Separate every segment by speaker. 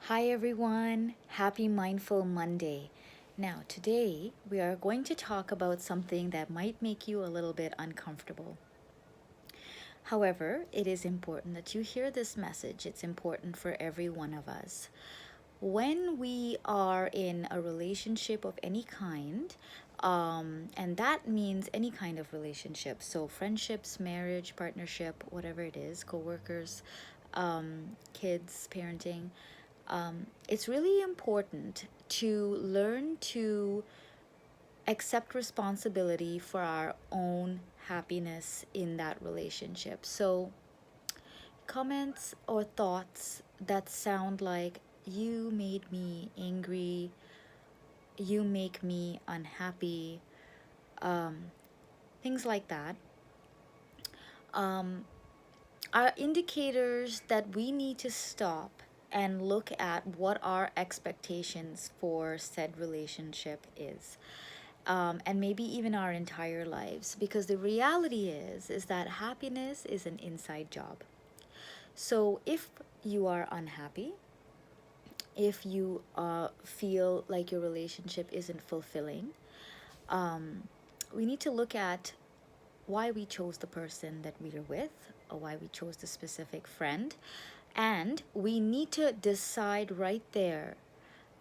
Speaker 1: Hi everyone, happy Mindful Monday. Now, today we are going to talk about something that might make you a little bit uncomfortable. However, it is important that you hear this message. It's important for every one of us. When we are in a relationship of any kind, and that means any kind of relationship, so friendships, marriage, partnership, whatever it is, co-workers, kids, parenting, it's really important to learn to accept responsibility for our own happiness in that relationship. So, comments or thoughts that sound like you made me angry, you make me unhappy, um, things like that, um, are indicators that we need to stop and look at what our expectations for said relationship is. And maybe even our entire lives, because the reality is that happiness is an inside job. So if you are unhappy, if you feel like your relationship isn't fulfilling, um, we need to look at why we chose the person that we are with, or why we chose the specific friend. And we need to decide right there,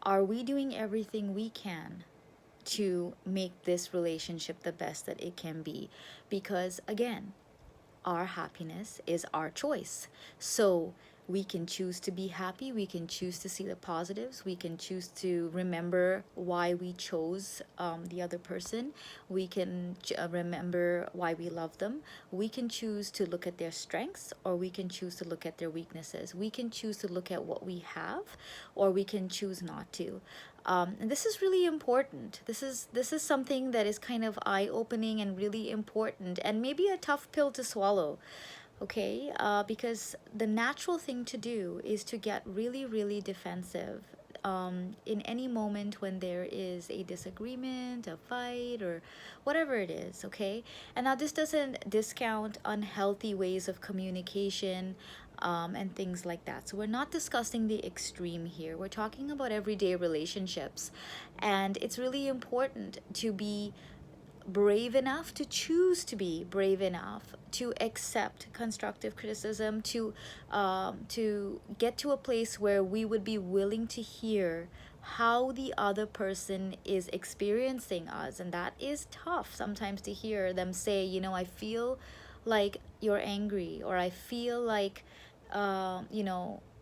Speaker 1: are we doing everything we can to make this relationship the best that it can be? Because again, our happiness is our choice. So we can choose to be happy, we can choose to see the positives, we can choose to remember why we chose the other person, we can remember why we love them, we can choose to look at their strengths, or we can choose to look at their weaknesses, we can choose to look at what we have, or we can choose not to. And this is really important. This is something that is kind of eye-opening and really important, and maybe a tough pill to swallow. Okay, because the natural thing to do is to get really, really defensive in any moment when there is a disagreement, a fight, or whatever it is. Okay, and now this doesn't discount unhealthy ways of communication and things like that. So we're not discussing the extreme here. We're talking about everyday relationships, and it's really important to be brave enough, to choose to be brave enough to accept constructive criticism, to get to a place where we would be willing to hear how the other person is experiencing us. And that is tough sometimes, to hear them say, I feel like you're angry, or I feel like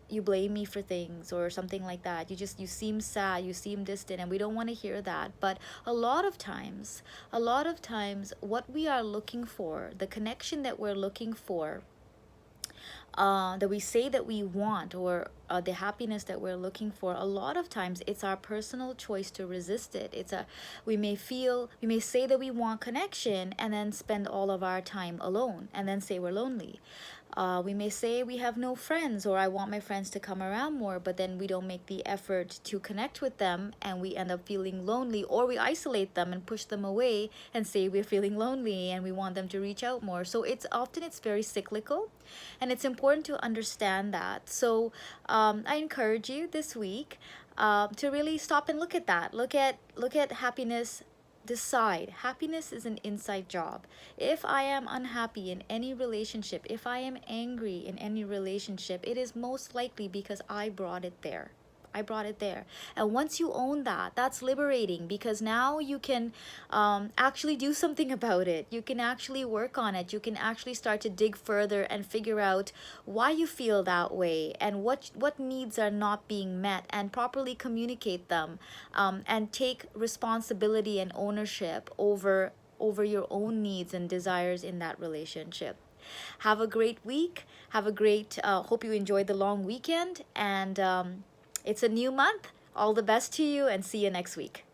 Speaker 1: you blame me for things, or something like that. You seem sad, you seem distant, and we don't want to hear that. But a lot of times what we are looking for, the connection that we're looking for, that we say that we want, or the happiness that we're looking for, a lot of times it's our personal choice to resist it. We may say that we want connection, and then spend all of our time alone, and then say we're lonely. We may say we have no friends, or I want my friends to come around more, but then we don't make the effort to connect with them, and we end up feeling lonely, or we isolate them and push them away and say we're feeling lonely and we want them to reach out more. So it's very cyclical, and it's important to understand that. So I encourage you this week to really stop and look at that. Look at happiness. Decide. Happiness is an inside job. If I am unhappy in any relationship, if I am angry in any relationship, it is most likely because I brought it there. I brought it there. And once you own that, that's liberating, because now you can actually do something about it. You can actually work on it. You can actually start to dig further and figure out why you feel that way, and what needs are not being met, and properly communicate them, and take responsibility and ownership over your own needs and desires in that relationship. Have a great week. Hope you enjoyed the long weekend. And it's a new month. All the best to you, and see you next week.